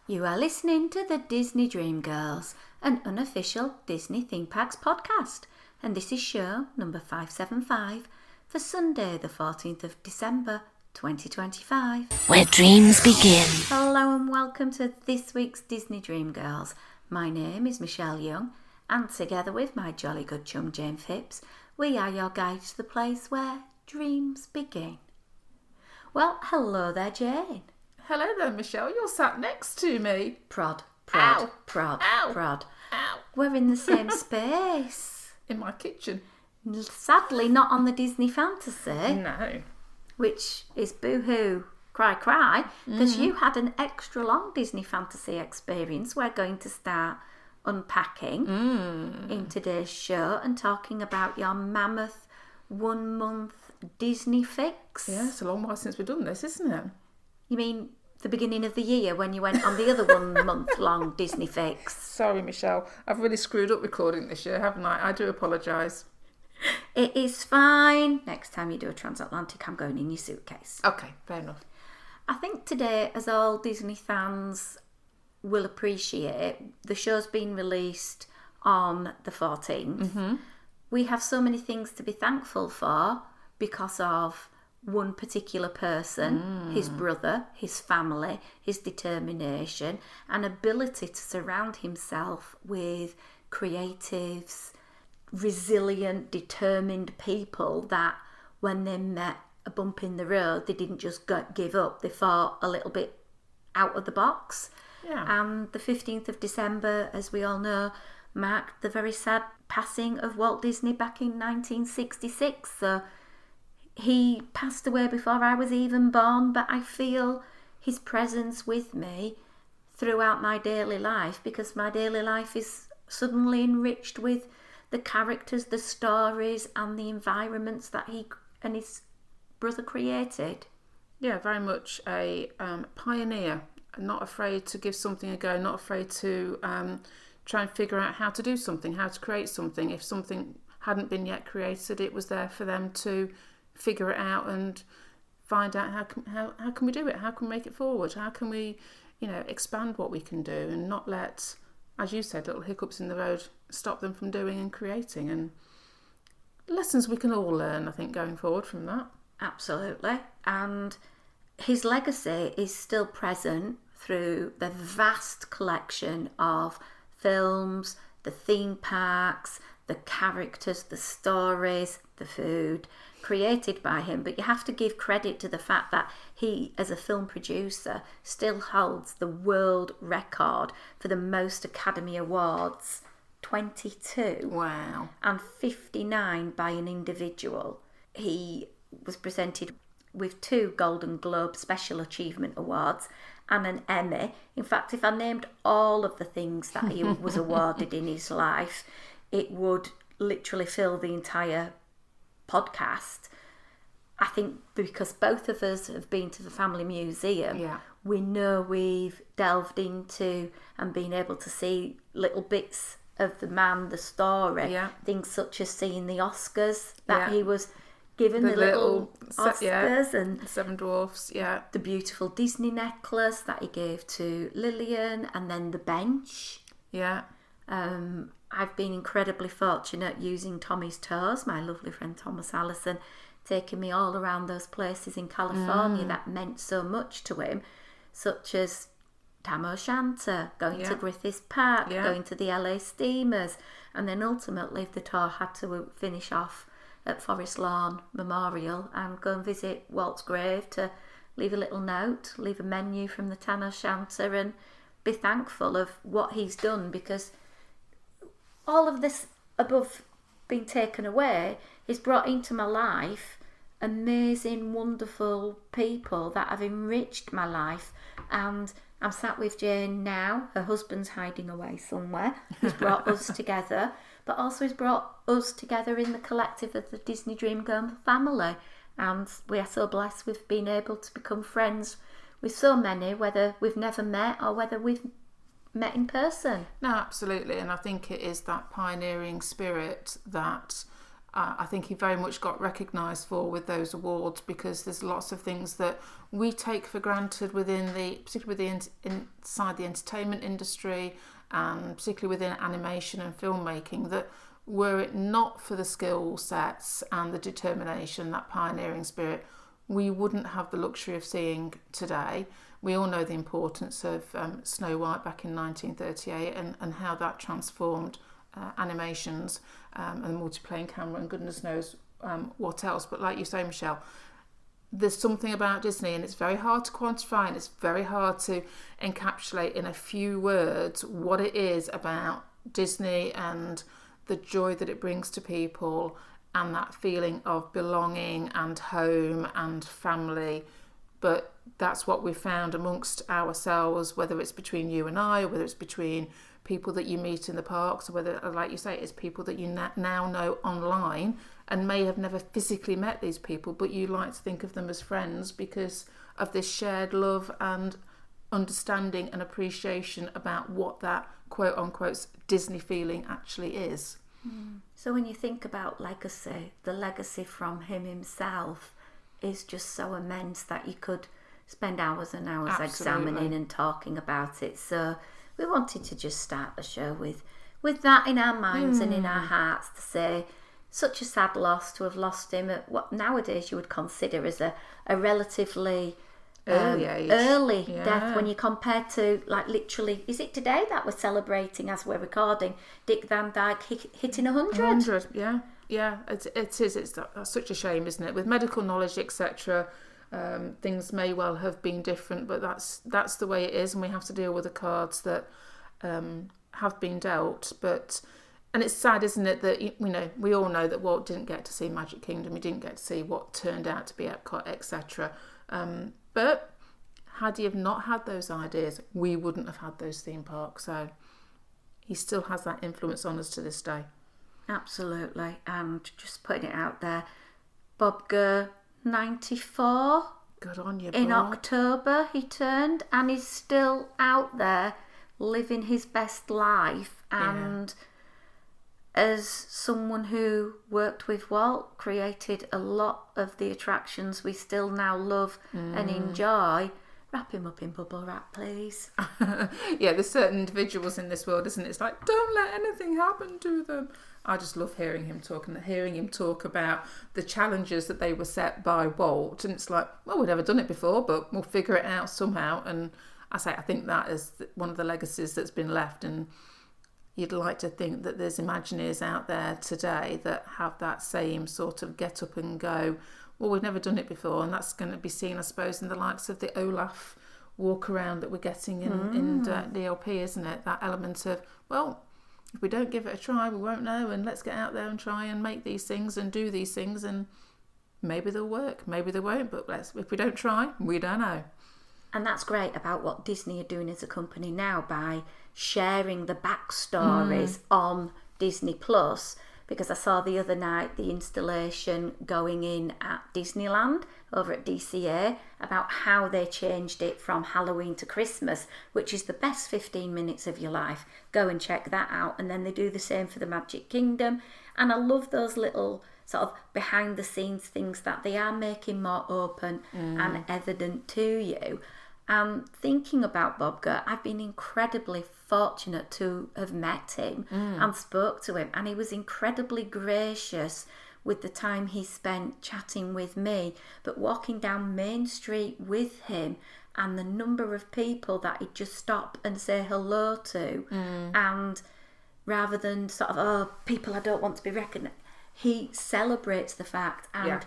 You are listening to the Disney Dream Girls, an unofficial Disney Theme Parks podcast, and this is show number 575 for Sunday the 14th of December 2025. Where dreams begin. Hello and welcome to this week's Disney Dream Girls. My name is Michelle Young, and together with my jolly good chum Jayne Phipps, we are your guide to the place where dreams begin. Well, hello there, Jayne. Hello there, Michelle. You're sat next to me. Prod. Ow. Ow. Ow. We're in the same space. In my kitchen. Sadly, not on the Disney Fantasy, No. which is boo-hoo, cry, because you had an extra long Disney Fantasy experience. We're going to start unpacking in today's show and talking about your mammoth 1 month Disney fix. Yeah, it's a long while since we've done this, isn't it? You mean the beginning of the year when you went on the other 1 month long Disney fix? Sorry, Michelle. I've really screwed up recording this year, haven't I? I do apologise. It is fine. Next time you do a transatlantic, I'm going in your suitcase. Okay, fair enough. I think today, as all Disney fans will appreciate, the show's been released on the 14th. We have so many things to be thankful for because of one particular person, his brother, his family, his determination and ability to surround himself with creatives, resilient, determined people that when they met a bump in the road, they didn't just give up. They thought a little bit out of the box. Yeah. And the 15th of December, as we all know, marked the very sad passing of Walt Disney back in 1966. So he passed away before I was even born, but I feel his presence with me throughout my daily life because my daily life is suddenly enriched with the characters, the stories and the environments that he and his brother created. Yeah, very much a pioneer, not afraid to give something a go, not afraid to try and figure out how to do something, how to create something. If something hadn't been yet created, it was there for them to figure it out and find out how can we do it, how can we make it forward, how can we expand what we can do and not let, as you said, little hiccups in the road stop them from doing and creating. And lessons we can all learn, I think, going forward from that. Absolutely. And his legacy is still present through the vast collection of films, the theme parks, the characters, the stories, the food created by him. But you have to give credit to the fact that he, as a film producer, still holds the world record for the most Academy Awards, 22. Wow. And 59 by an individual. He was presented with 2 Golden Globe Special Achievement Awards and an Emmy. In fact, if I named all of the things that he was awarded in his life, it would literally fill the entire podcast. I think because both of us have been to the family museum, we know we've delved into and been able to see little bits of the man, the story, things such as seeing the Oscars that he was given, the little Oscars and Seven Dwarfs, the beautiful Disney necklace that he gave to Lillian, and then the bench. I've been incredibly fortunate using Tommy's Toes, my lovely friend Thomas Allison, taking me all around those places in California that meant so much to him, such as Tam O'Shanter, going to Griffith Park, going to the LA Steamers, and then ultimately the tour had to finish off at Forest Lawn Memorial and go and visit Walt's grave to leave a little note, leave a menu from the Tam O'Shanter and be thankful of what he's done, because all of this above being taken away is brought into my life amazing, wonderful people that have enriched my life. And I'm sat with Jayne now. Her husband's hiding away somewhere. He's brought us together, but also he's brought us together in the collective of the Disney Dream Girl family. And we are so blessed with being able to become friends with so many, whether we've never met or whether we've met in person. No, absolutely. And I think it is that pioneering spirit that I think he very much got recognised for with those awards, because there's lots of things that we take for granted particularly inside the entertainment industry, and particularly within animation and filmmaking, that were it not for the skill sets and the determination, that pioneering spirit, we wouldn't have the luxury of seeing today. We all know the importance of Snow White back in 1938 and how that transformed animations and the multiplane camera and goodness knows what else. But like you say, Michelle, there's something about Disney, and it's very hard to quantify, and it's very hard to encapsulate in a few words what it is about Disney and the joy that it brings to people, and that feeling of belonging and home and family. But that's what we've found amongst ourselves, whether it's between you and I, or whether it's between people that you meet in the parks, or whether, like you say, it's people that you now know online and may have never physically met these people, but you like to think of them as friends because of this shared love and understanding and appreciation about what that quote unquote Disney feeling actually is. So when you think about legacy, the legacy from him himself is just so immense that you could spend hours and hours examining and talking about it. So we wanted to just start the show with that in our minds and in our hearts, to say such a sad loss to have lost him at what nowadays you would consider as a relatively early death, when you compare to, like, literally, is it today that we're celebrating as we're recording Dick Van Dyke hitting 100? 100, yeah, it is. That's such a shame, isn't it? With medical knowledge, etc., things may well have been different, but that's the way it is, and we have to deal with the cards that have been dealt. And it's sad, isn't it, that we all know that Walt didn't get to see Magic Kingdom, he didn't get to see what turned out to be Epcot, etc. But had he have not had those ideas, we wouldn't have had those theme parks. So he still has that influence on us to this day. Absolutely. And just putting it out there, Bob Gurr, 94. Good on you, In boy. October he turned, and he's still out there living his best life. And as someone who worked with Walt, created a lot of the attractions we still now love and enjoy, wrap him up in bubble wrap, please. Yeah, there's certain individuals in this world, isn't it? It's like, don't let anything happen to them. I just love hearing him talk about the challenges that they were set by Walt. And it's like, well, we've never done it before, but we'll figure it out somehow. And I think that is one of the legacies that's been left. And you'd like to think that there's Imagineers out there today that have that same sort of get up and go, well, we've never done it before. And that's going to be seen, I suppose, in the likes of the Olaf walk around that we're getting in DLP, isn't it? That element of, well, if we don't give it a try, we won't know, and let's get out there and try and make these things and do these things, and maybe they'll work, maybe they won't, but if we don't try, we don't know. And that's great about what Disney are doing as a company now, by sharing the backstories on Disney Plus, because I saw the other night the installation going in at Disneyland over at DCA about how they changed it from Halloween to Christmas, which is the best 15 minutes of your life. Go and check that out. And then they do the same for the Magic Kingdom. And I love those little sort of behind the scenes things that they are making more open and evident to you. And thinking about Bob Gurr, I've been incredibly fortunate to have met him and spoke to him, and he was incredibly gracious with the time he spent chatting with me, but walking down Main Street with him and the number of people that he'd just stop and say hello to, and rather than sort of, people I don't want to be recognised, he celebrates the fact, and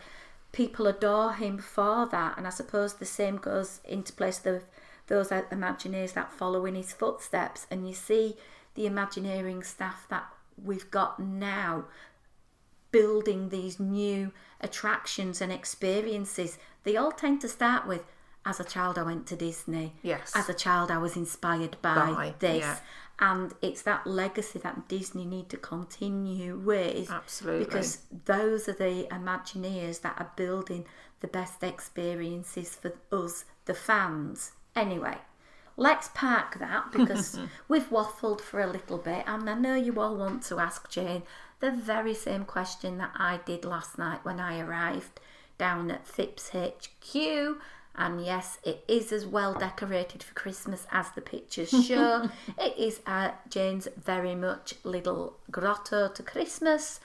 people adore him for that. And I suppose the same goes into place with those Imagineers that follow in his footsteps. And you see the Imagineering staff that we've got now building these new attractions and experiences. They all tend to start with, as a child I went to Disney. Yes. As a child I was inspired by this. Yeah. And it's that legacy that Disney need to continue with. Absolutely. Because those are the Imagineers that are building the best experiences for us, the fans. Anyway, let's park that, because we've waffled for a little bit, and I know you all want to ask Jayne the very same question that I did last night when I arrived down at Phipps HQ. And yes, it is as well decorated for Christmas as the pictures show. It is Jayne's very much little grotto to Christmas.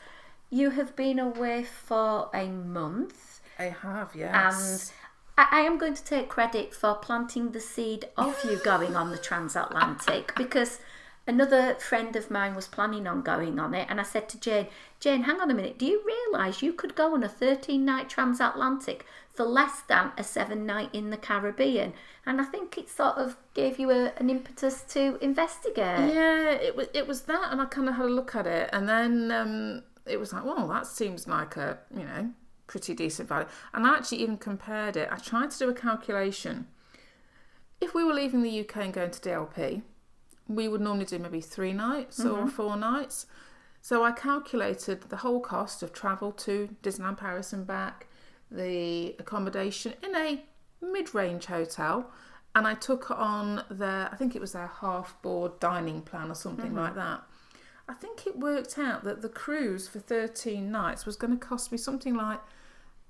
You have been away for a month. I have, yes. And I am going to take credit for planting the seed of you going on the transatlantic, because another friend of mine was planning on going on it, and I said to Jayne, hang on a minute, do you realise you could go on a 13-night transatlantic for less than a 7-night in the Caribbean? And I think it sort of gave you an impetus to investigate. Yeah, it was that, and I kind of had a look at it, and then it was like, well, that seems like a, pretty decent value. And I actually even compared it. I tried to do a calculation. If we were leaving the UK and going to DLP, we would normally do maybe 3 nights or 4 nights. So I calculated the whole cost of travel to Disneyland Paris and back, the accommodation in a mid-range hotel, and I took on I think it was their half-board dining plan or something like that. I think it worked out that the cruise for 13 nights was going to cost me something like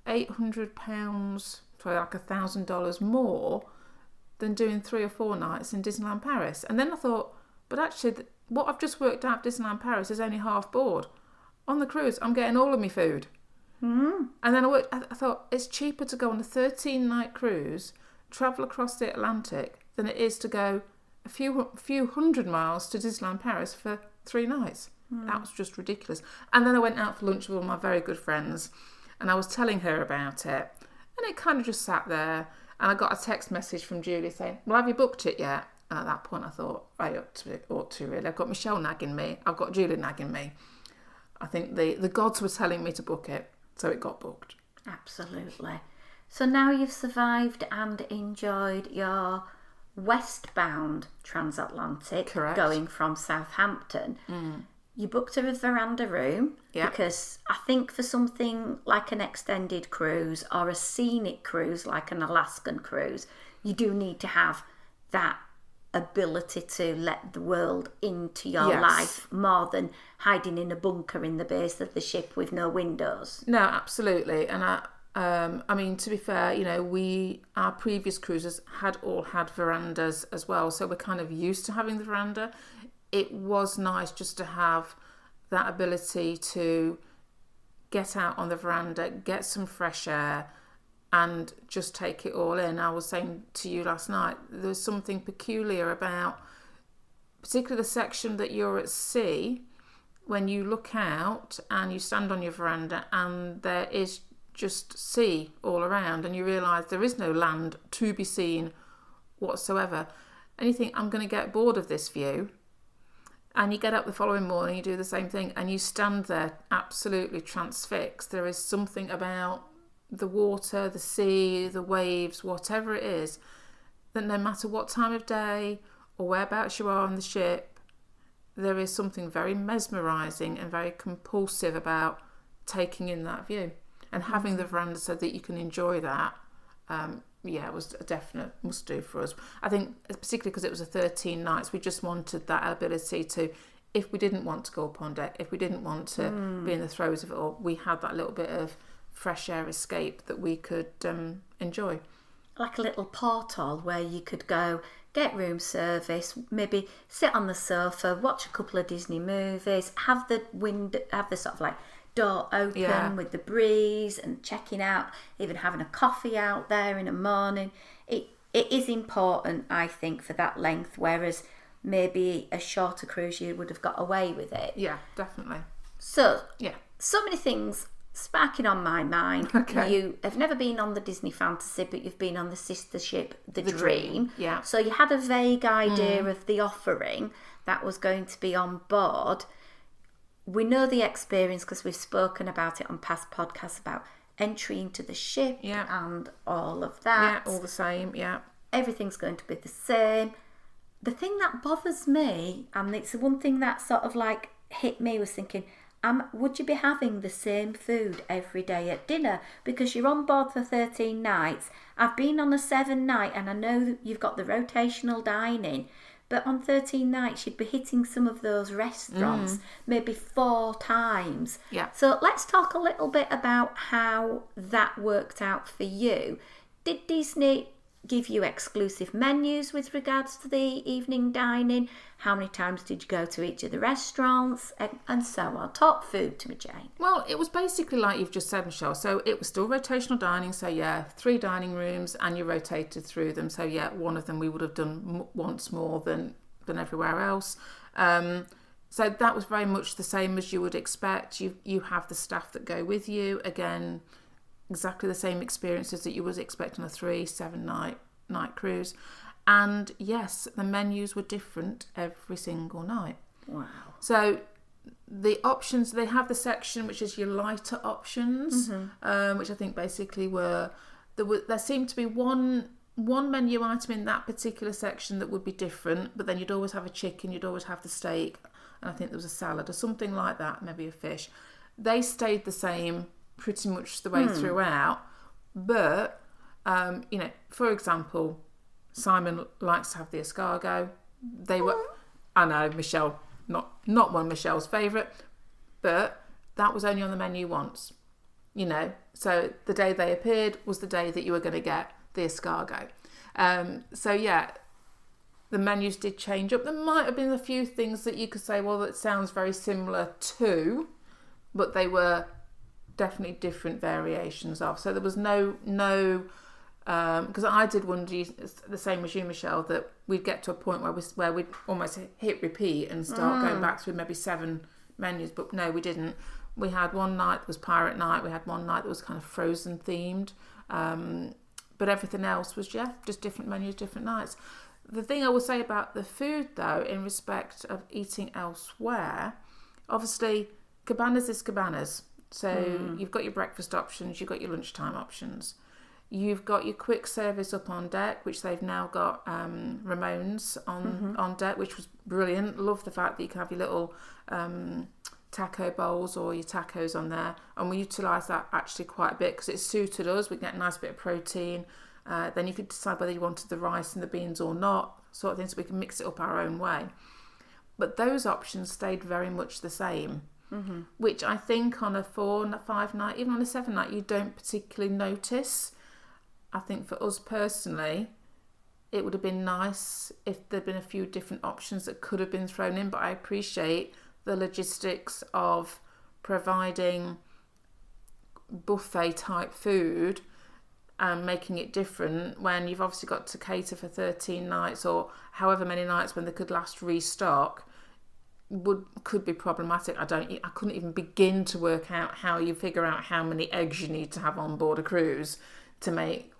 £800, so like $1,000 more than doing 3 or 4 nights in Disneyland Paris. And then I thought, but actually, what I've just worked out Disneyland Paris is only half board. On the cruise, I'm getting all of my food. And then I thought, it's cheaper to go on a 13-night cruise, travel across the Atlantic, than it is to go a few hundred miles to Disneyland Paris for 3 nights. That was just ridiculous. And then I went out for lunch with all my very good friends, and I was telling her about it, and it kind of just sat there. And I got a text message from Julie saying, well, have you booked it yet? And at that point I thought, I ought to really. I've got Michelle nagging me. I've got Julie nagging me. I think the gods were telling me to book it, so it got booked. Absolutely. So now you've survived and enjoyed your westbound transatlantic. Correct. Going from Southampton. You booked a veranda room because I think for something like an extended cruise or a scenic cruise like an Alaskan cruise, you do need to have that ability to let the world into your life more than hiding in a bunker in the base of the ship with no windows. No, absolutely. And I mean, to be fair, our previous cruises had verandas as well, so we're kind of used to having the veranda. It was nice just to have that ability to get out on the veranda, get some fresh air, and just take it all in. I was saying to you last night, there's something peculiar about, particularly the section that you're at sea, when you look out and you stand on your veranda and there is just sea all around, and you realise there is no land to be seen whatsoever. And you think, I'm going to get bored of this view. And you get up the following morning, you do the same thing, and you stand there absolutely transfixed. There is something about the water, the sea, the waves, whatever it is, that no matter what time of day or whereabouts you are on the ship, there is something very mesmerising and very compulsive about taking in that view. And having the veranda so that you can enjoy that, it was a definite must do for us. I think particularly because it was a 13 nights, we just wanted that ability to, if we didn't want to go up on deck, if we didn't want to be in the throes of it all, we had that little bit of fresh air escape that we could enjoy. Like a little portal where you could go, get room service, maybe sit on the sofa, watch a couple of Disney movies, have the sort of like door open with the breeze and checking out, even having a coffee out there in the morning. It is important, I think, for that length, whereas maybe a shorter cruise you would have got away with it. Yeah, definitely. So many things sparking on my mind. Okay. You have never been on the Disney Fantasy, but you've been on the sister ship, the Dream. Yeah. So you had a vague idea of the offering that was going to be on board. We know the experience because we've spoken about it on past podcasts about entry into the ship and all of that. Yeah, all the same, Everything's going to be the same. The thing that bothers me, and it's the one thing that sort of like hit me, was thinking, would you be having the same food every day at dinner? Because you're on board for 13 nights. I've been on a 7 night and I know that you've got the rotational dining, But on 13 nights, you'd be hitting some of those restaurants maybe 4 times. Yeah. So let's talk a little bit about how that worked out for you. Did Disney give you exclusive menus with regards to the evening dining? How many times did you go to each of the restaurants? And so on. Talk food to me, Jayne. Well, it was basically like you've just said, Michelle. So it was still rotational dining. So yeah, 3 dining rooms and you rotated through them. So yeah, one of them we would have done once more than everywhere else. So that was very much the same as you would expect. You have the staff that go with you. Again, exactly the same experiences that you would expect on a 3-7 night cruise. And yes, the menus were different every single night. Wow. So the options, they have the section which is your lighter options, which I think basically there seemed to be one menu item in that particular section that would be different, but then you'd always have a chicken, you'd always have the steak, and I think there was a salad or something like that, maybe a fish. They stayed the same pretty much the way throughout, but for example, Simon likes to have the escargot. They were, I know, Michelle, not one of Michelle's favourite, but that was only on the menu once, so the day they appeared was the day that you were going to get the escargot. So yeah, the menus did change up. There might have been a few things that you could say, well, that sounds very similar to, but they were definitely different variations of. So there was no because I did wonder the same as you, Michelle, that we'd get to a point where we'd almost hit repeat and start going back through maybe 7 menus, but no, we didn't. We had one night that was pirate night, we had one night that was kind of frozen themed, but everything else was just different menus, different nights. The thing I will say about the food though, in respect of eating elsewhere, obviously Cabanas is Cabanas. So you've got your breakfast options, you've got your lunchtime options. You've got your quick service up on deck, which they've now got Ramones on deck, which was brilliant. Love the fact that you can have your little taco bowls or your tacos on there. And we utilise that actually quite a bit because it suited us. We get a nice bit of protein. Then you could decide whether you wanted the rice and the beans or not, sort of thing, so we can mix it up our own way. But those options stayed very much the same. Which I think on a 4 and a 5 night, even on a 7 night, you don't particularly notice. I think for us personally, it would have been nice if there'd been a few different options that could have been thrown in, but I appreciate the logistics of providing buffet type food and making it different when you've obviously got to cater for 13 nights or however many nights when they could last restock. Could be problematic. I couldn't even begin to work out how you figure out how many eggs you need to have on board a cruise to make,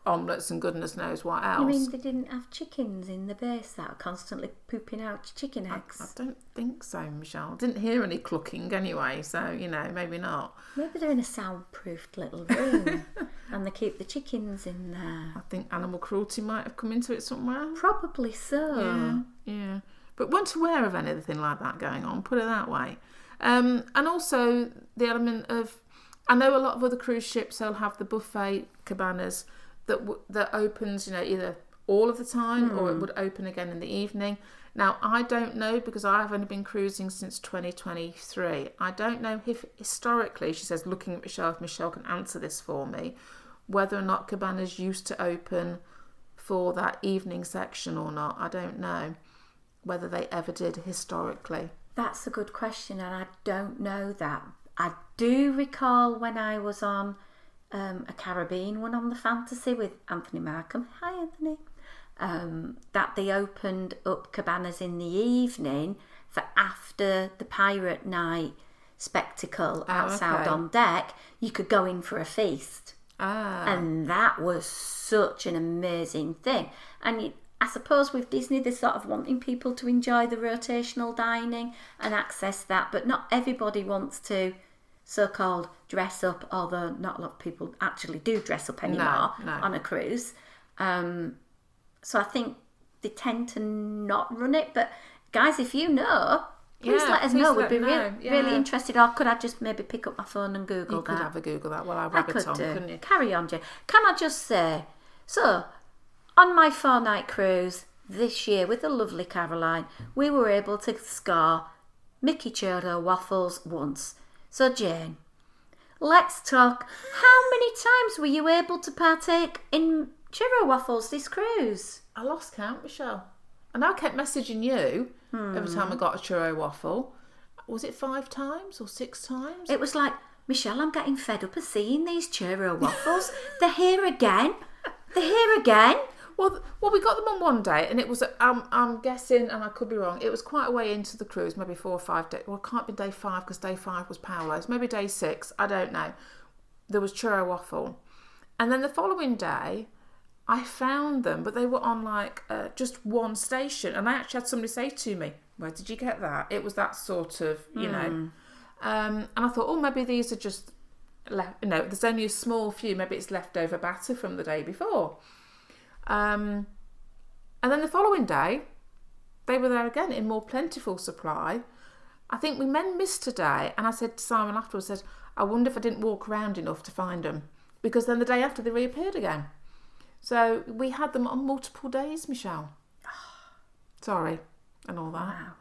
omelettes and goodness knows what else. You mean they didn't have chickens in the base that are constantly pooping out chicken eggs? I don't think so, Michelle. Didn't hear any clucking anyway, so, maybe not. Maybe they're in a soundproofed little room and they keep the chickens in there. I think animal cruelty might have come into it somewhere. Probably so. Yeah. But weren't aware of anything like that going on, put it that way. And also the element of, I know a lot of other cruise ships, they'll have the buffet cabanas that opens, either all of the time or it would open again in the evening. Now, I don't know because I've only been cruising since 2023. I don't know if historically, she says, looking at Michelle, if Michelle can answer this for me, whether or not cabanas used to open for that evening section or not. I don't know whether they ever did historically. That's a good question, and I don't know that. I do recall when I was on a Caribbean one on the Fantasy with Anthony Markham. Hi, Anthony. That they opened up cabanas in the evening for after the pirate night spectacle outside on deck. You could go in for a feast. And that was such an amazing thing. And I suppose with Disney, they're sort of wanting people to enjoy the rotational dining and access that, but not everybody wants to so-called dress up, although not a lot of people actually do dress up anymore on a cruise. So I think they tend to not run it. But guys, if you know, please let us know. We'd be really interested. Or could I just maybe pick up my phone and Google that? You could have a Google that while I rabbit on, couldn't you? Carry on, Jay. Can I just say, so on my 4-night cruise, this year with the lovely Caroline, we were able to score Mickey churro waffles once. So Jayne, let's talk. How many times were you able to partake in churro waffles this cruise? I lost count, Michelle. And I kept messaging you every time I got a churro waffle. Was it 5 times or 6 times? It was like, Michelle, I'm getting fed up of seeing these churro waffles. They're here again. They're here again. Well, we got them on one day, and it was, I'm guessing, and I could be wrong, it was quite a way into the cruise, maybe 4 or 5 days. Well, it can't be day 5 because day 5 was Paolo's. Maybe day 6, I don't know. There was churro waffle. And then the following day, I found them, but they were on like just one station. And I actually had somebody say to me, where did you get that? It was that sort of, you know. And I thought, oh, maybe these are just, there's only a small few. Maybe it's leftover batter from the day before. And then the following day, they were there again in more plentiful supply. I think we then missed a day, and I said to Simon afterwards, I wonder if I didn't walk around enough to find them, because then the day after they reappeared again. So we had them on multiple days, Michelle. Sorry, and all that.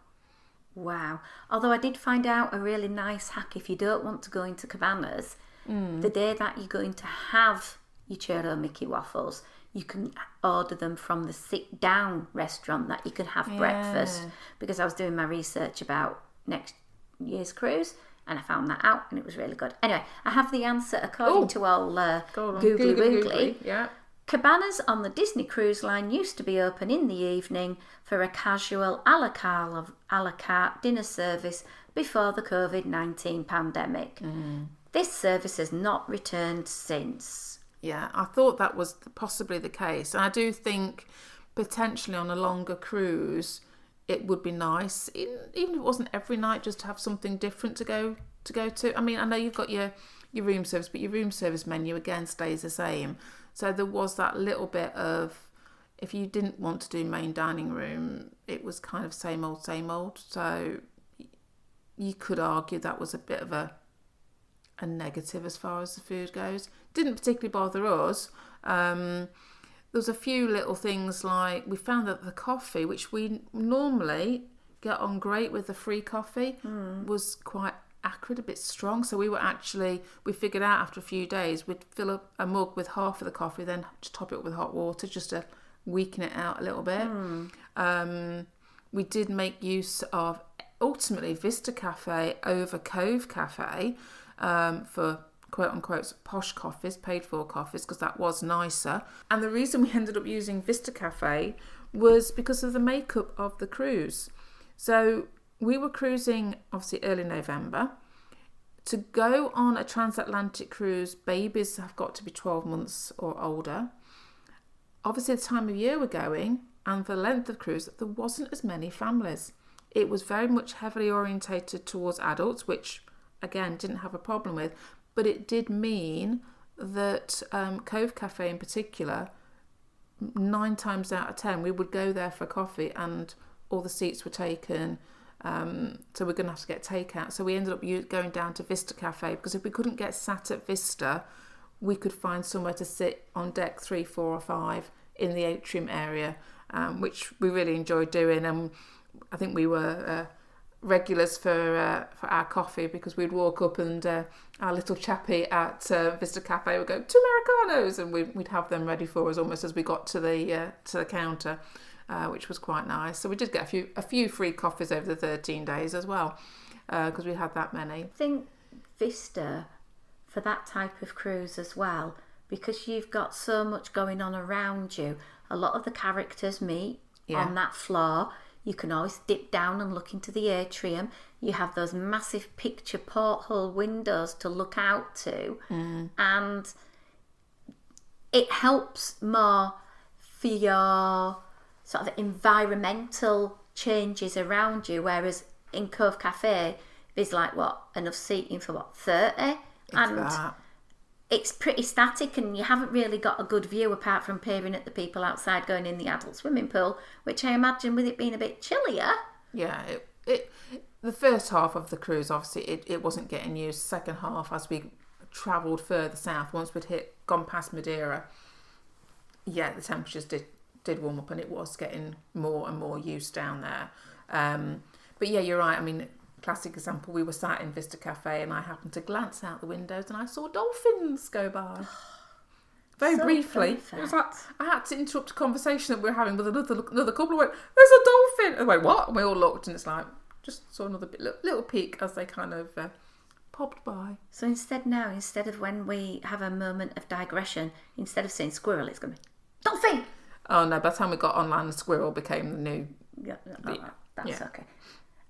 Wow. Although I did find out a really nice hack if you don't want to go into cabanas, the day that you're going to have your churro Mickey waffles, you can order them from the sit-down restaurant that you can have breakfast. Because I was doing my research about next year's cruise, and I found that out, and it was really good. Anyway, I have the answer according to all Googly Woogly. Yeah. Cabanas on the Disney Cruise Line used to be open in the evening for a casual a la carte dinner service before the COVID-19 pandemic. This service has not returned since. Yeah, I thought that was possibly the case. And I do think potentially on a longer cruise, it would be nice, even if it wasn't every night, just to have something different to go to. I mean, I know you've got your room service, but your room service menu again stays the same. So there was that little bit of, if you didn't want to do main dining room, it was kind of same old, same old. So you could argue that was a bit of a negative as far as the food goes. Didn't particularly bother us. There was a few little things like, we found that the coffee, which we normally get on great with the free coffee, was quite acrid, a bit strong. So we figured out after a few days, we'd fill up a mug with half of the coffee, then just top it up with hot water just to weaken it out a little bit. We did make use of, ultimately, Vista Cafe over Cove Cafe for quote-unquote posh coffees, paid-for coffees, because that was nicer. And the reason we ended up using Vista Cafe was because of the makeup of the cruise. So we were cruising, obviously, early November. To go on a transatlantic cruise, babies have got to be 12 months or older. Obviously, the time of year we're going, and the length of cruise, there wasn't as many families. It was very much heavily orientated towards adults, which, again, didn't have a problem with. But it did mean that Cove Cafe in particular, 9 times out of 10, we would go there for coffee and all the seats were taken. So we're going to have to get takeout. So we ended up going down to Vista Cafe, because if we couldn't get sat at Vista, we could find somewhere to sit on deck 3, 4 or 5 in the atrium area, which we really enjoyed doing. And I think we were regulars for our coffee, because we'd walk up and our little chappie at Vista Cafe would go, 2 Americanos, and we'd have them ready for us almost as we got to the counter. Which was quite nice. So we did get a few free coffees over the 13 days as well, because we had that many. I think Vista, for that type of cruise as well, because you've got so much going on around you, a lot of the characters meet on that floor. You can always dip down and look into the atrium. You have those massive picture porthole windows to look out to, and it helps more for your sort of environmental changes around you, whereas in Cove Cafe there's like enough seating for 30, and it's pretty static, and you haven't really got a good view apart from peering at the people outside going in the adult swimming pool, which I imagine with it being a bit chillier. Yeah, the first half of the cruise, obviously it wasn't getting used. Second half, as we travelled further south, once we'd gone past Madeira, the temperatures did warm up, and it was getting more and more use down there. But yeah, you're right. I mean, classic example, we were sat in Vista Cafe and I happened to glance out the windows and I saw dolphins go by. Very So briefly. perfect. It was like, I had to interrupt a conversation that we were having with another couple. I went, there's a dolphin. And I went, what? And we all looked, and it's like, just saw another little peek as they kind of popped by. So instead of when we have a moment of digression, instead of saying squirrel, it's going to be dolphin. Oh no, by the time we got online, the squirrel became the new... Yeah, that's okay.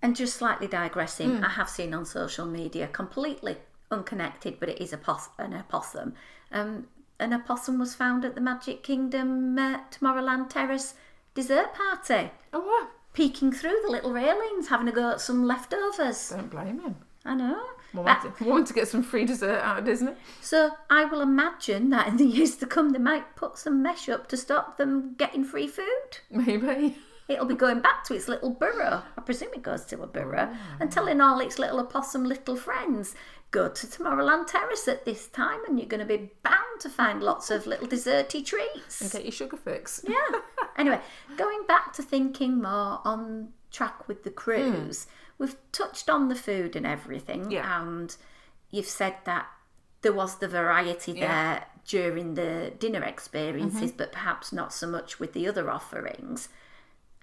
And just slightly digressing, I have seen on social media, completely unconnected, but it is an opossum. An opossum was found at the Magic Kingdom Tomorrowland Terrace dessert party. Oh, wow. Peeking through the little railings, having a go at some leftovers. Don't blame him. I know. Want to get some free dessert out of Disney. So I will imagine that in the years to come, they might put some mesh up to stop them getting free food. Maybe. It'll be going back to its little burrow. I presume it goes to a burrow. And telling all its little opossum little friends, go to Tomorrowland Terrace at this time and you're going to be bound to find lots of little desserty treats. And get your sugar fix. Yeah. Anyway, going back to thinking more on track with the cruise, we've touched on the food and everything. Yeah. And you've said that there was the variety there during the dinner experiences, but perhaps not so much with the other offerings.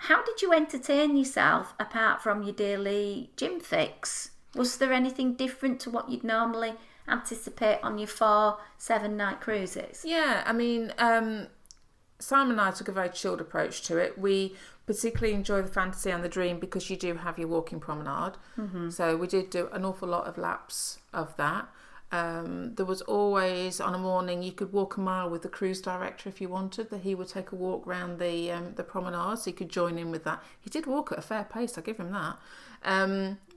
How did you entertain yourself apart from your daily gym fix? Was there anything different to what you'd normally anticipate on your 4 7-night cruises? Yeah, I mean, Simon and I took a very chilled approach to it. We particularly enjoy the fantasy and the dream because you do have your walking promenade. So we did do an awful lot of laps of that. There was always, on a morning, you could walk a mile with the cruise director if you wanted, that he would take a walk around the promenade, so you could join in with that. He did walk at a fair pace, I give him that.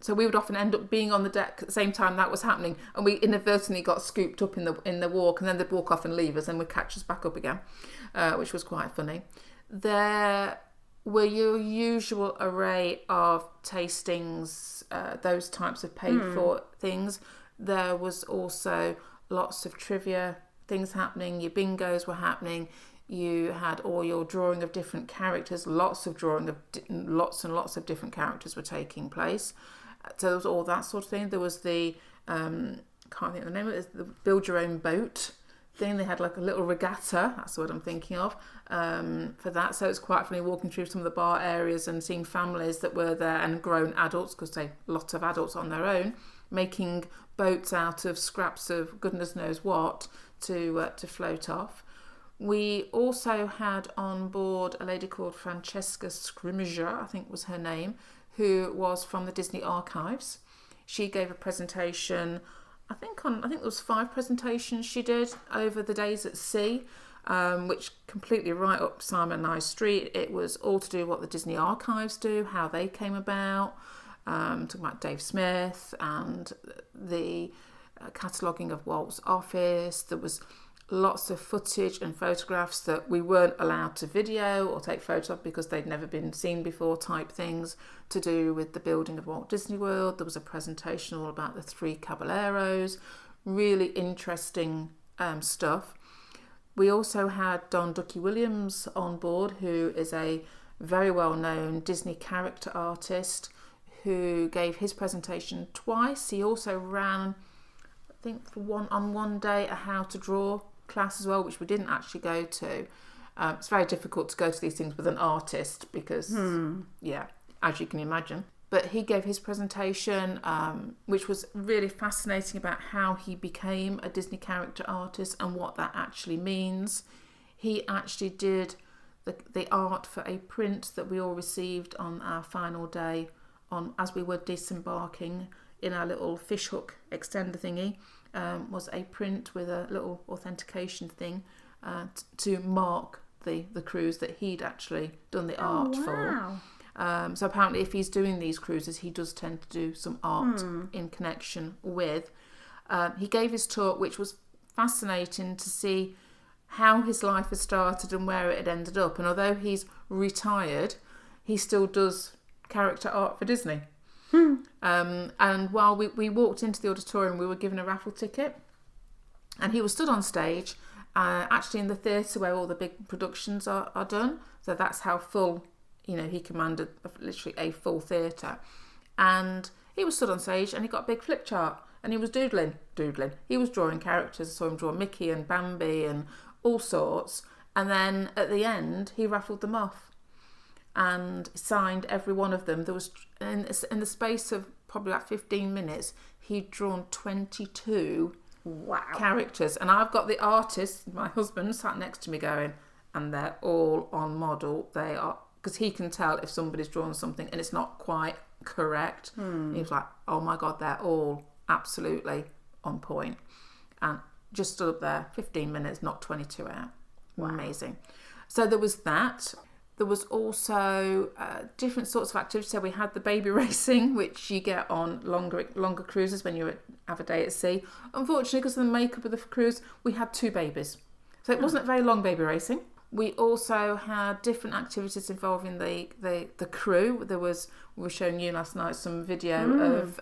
So we would often end up being on the deck at the same time that was happening, and we inadvertently got scooped up in the walk, and then they'd walk off and leave us and would catch us back up again, which was quite funny. There were your usual array of tastings, those types of paid for things. There was also lots of trivia things happening. Your bingos were happening. You had all your drawing of different characters. Lots and lots of different characters were taking place. So there was all that sort of thing. There was the can't think of the name of it. The build your own boat thing. They had like a little regatta. That's what I'm thinking of for that. So it's quite funny walking through some of the bar areas and seeing families that were there and grown adults, because they a lot of adults on their own, making boats out of scraps of goodness knows what to float off. We also had on board a lady called Francesca Scrimger, I think was her name, who was from the Disney Archives. She gave a presentation, I think there was 5 presentations she did over the days at sea, which completely right up Simon and I's street. It was all to do with what the Disney Archives do, how they came about. Talking about Dave Smith and the cataloguing of Walt's office. There was lots of footage and photographs that we weren't allowed to video or take photos of because they'd never been seen before, type things to do with the building of Walt Disney World. There was a presentation all about the 3 Caballeros. Really interesting stuff. We also had Don Ducky Williams on board, who is a very well-known Disney character artist, who gave his presentation twice. He also ran, I think, on one day, a how to draw class as well, which we didn't actually go to. It's very difficult to go to these things with an artist because, as you can imagine. But he gave his presentation, which was really fascinating, about how he became a Disney character artist and what that actually means. He actually did the art for a print that we all received on our final day as we were disembarking in our little fishhook extender thingy, was a print with a little authentication thing to mark the cruise that he'd actually done the art for. So apparently if he's doing these cruises, he does tend to do some art in connection with. He gave his talk, which was fascinating to see how his life has started and where it had ended up. And although he's retired, he still does character art for Disney. And while we walked into the auditorium, we were given a raffle ticket, and he was stood on stage actually in the theatre where all the big productions are done. So that's how full, he commanded literally a full theatre. And he was stood on stage and he got a big flip chart and he was doodling. He was drawing characters. I saw him draw Mickey and Bambi and all sorts. And then at the end, he raffled them off and signed every one of them. There was, in the space of probably like 15 minutes, he'd drawn 22 characters. And I've got the artist, my husband, sat next to me going, and they're all on model. They are, because he can tell if somebody's drawn something and it's not quite correct. He was like, oh my God, they're all absolutely on point. And just stood up there, 15 minutes, knocked 22 out. Wow. Amazing. So there was that. There was also different sorts of activities. So we had the baby racing, which you get on longer cruises when you have a day at sea. Unfortunately, because of the makeup of the cruise, we had 2 babies. So it wasn't a very long baby racing. We also had different activities involving the crew. We were showing you last night some video of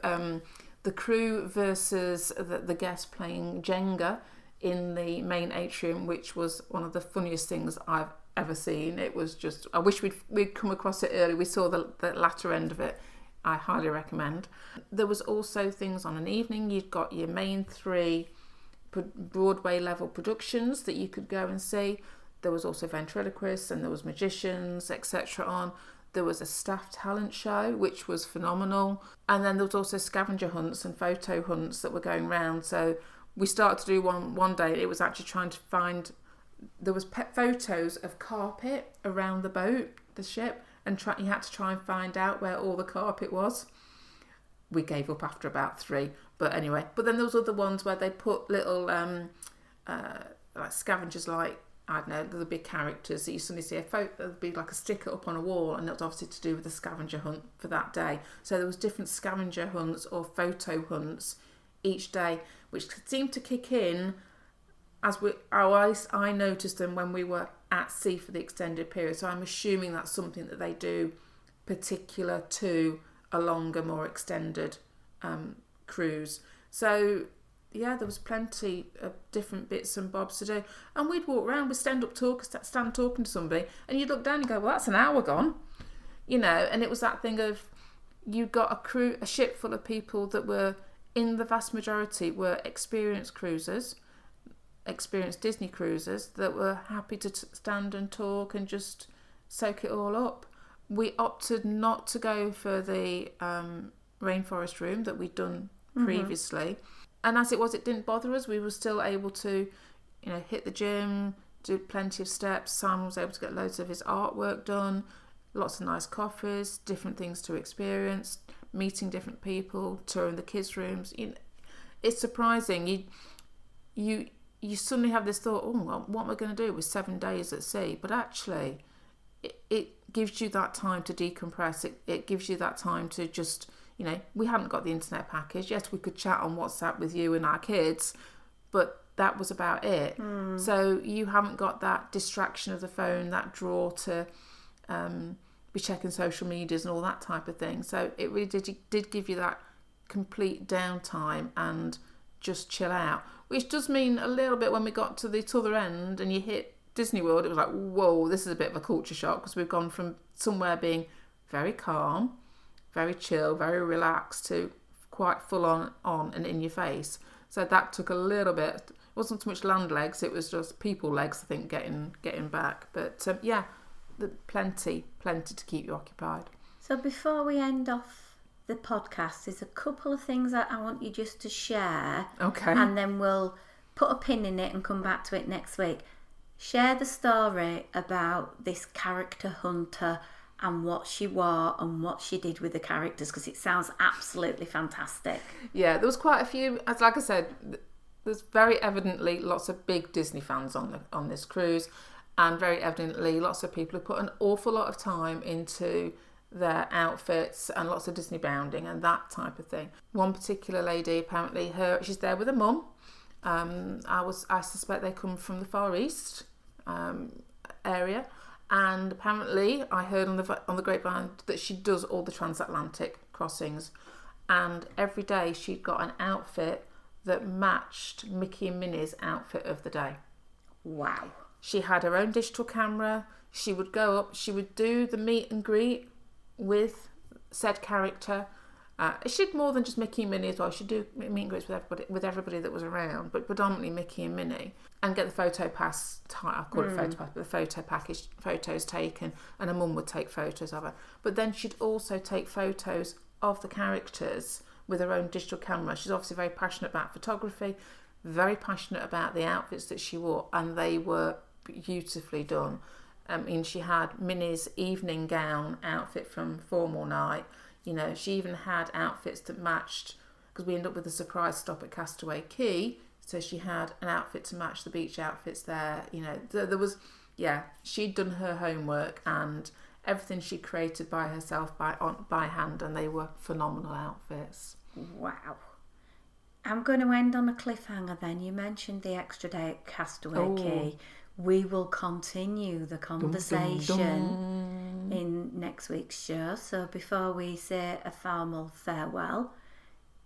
the crew versus the guests playing Jenga in the main atrium, which was one of the funniest things I've ever seen. It was just, I wish we'd come across it early. We saw the latter end of it. I highly recommend. There was also things on an evening. You'd got your main 3 Broadway level productions that you could go and see. There was also ventriloquists and there was magicians, etc. on. There was a staff talent show, which was phenomenal. And then there was also scavenger hunts and photo hunts that were going round. So we started to do one day. It was actually trying to find, there was photos of carpet around the boat, the ship, and you had to try and find out where all the carpet was. We gave up after about 3, but anyway. But then there was other ones where they put little like scavengers, like, I don't know, there'll be characters that you suddenly see a photo, there'll be like a sticker up on a wall, and it was obviously to do with the scavenger hunt for that day. So there was different scavenger hunts or photo hunts each day, which seemed to kick in as I noticed them when we were at sea for the extended period. So I'm assuming that's something that they do particular to a longer, more extended cruise. So yeah, there was plenty of different bits and bobs to do. And we'd walk around, we'd stand talking to somebody, and you'd look down and go, well, that's an hour gone. And it was that thing of, you got a ship full of people that were, in the vast majority, were experienced cruisers, experienced Disney cruisers that were happy to stand and talk and just soak it all up. We opted not to go for the rainforest room that we'd done previously. And as it was, it didn't bother us. We were still able to, hit the gym, do plenty of steps. Simon was able to get loads of his artwork done, lots of nice coffees, different things to experience, meeting different people, touring the kids' rooms. It's surprising. You suddenly have this thought, oh, well, what am I going to do with 7 days at sea? But actually, it gives you that time to decompress. It gives you that time to just, we hadn't got the internet package. Yes, we could chat on WhatsApp with you and our kids, but that was about it. So you haven't got that distraction of the phone, that draw to be checking social medias and all that type of thing. So it really did give you that complete downtime and just chill out, which does mean a little bit when we got to the other end and you hit Disney World, it was like, whoa, this is a bit of a culture shock, because we've gone from somewhere being very calm, very chill, very relaxed, to quite full on and in your face. So that took a little bit. It wasn't so much land legs, it was just people legs, I think, getting back. But yeah, plenty to keep you occupied. So before we end off the podcast, there's a couple of things that I want you just to share. Okay. And then we'll put a pin in it and come back to it next week. Share the story about this character hunter and what she wore and what she did with the characters, because it sounds absolutely fantastic. Yeah, there was quite a few. As like I said, there's very evidently lots of big Disney fans on this cruise, and very evidently lots of people who put an awful lot of time into their outfits and lots of Disney bounding and that type of thing. One particular lady, apparently she's there with her mum. I suspect they come from the Far East area, and apparently I heard on the grapevine that she does all the transatlantic crossings, and every day she'd got an outfit that matched Mickey and Minnie's outfit of the day. Wow. She had her own digital camera. She would go up, she would do the meet and greet with said character. She did more than just Mickey and Minnie as well. She'd do meet and greets with everybody that was around, but predominantly Mickey and Minnie. And get the photo pass, I call it photo pass, but the photo package, photos taken, and her mum would take photos of her. But then she'd also take photos of the characters with her own digital camera. She's obviously very passionate about photography, very passionate about the outfits that she wore, and they were beautifully done. I mean, she had Minnie's evening gown outfit from Formal Night. You know, she even had outfits that matched, because we ended up with a surprise stop at Castaway Cay, so she had an outfit to match the beach outfits there. You know, there was, she'd done her homework, and everything she created by herself, by hand, and they were phenomenal outfits. Wow. I'm going to end on a cliffhanger then. You mentioned the extra day at Castaway Cay. We will continue the conversation in next week's show. So before we say a formal farewell,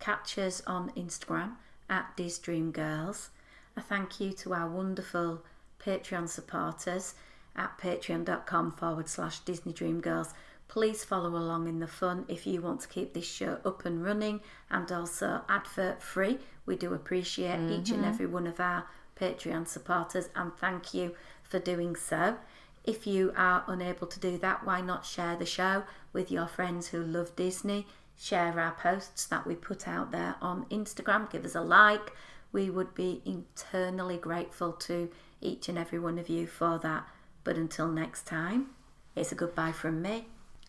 catch us on Instagram at DisDreamGirls. A thank you to our wonderful Patreon supporters at patreon.com/DisneyDreamGirls. Please follow along in the fun if you want to keep this show up and running and also advert free. We do appreciate each and every one of our Patreon supporters, and thank you for doing so. If you are unable to do that, why not share the show with your friends who love Disney? Share our posts that we put out there on Instagram. Give us a like. We would be eternally grateful to each and every one of you for that. But until next time, it's a goodbye from me.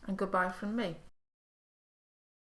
And goodbye from me.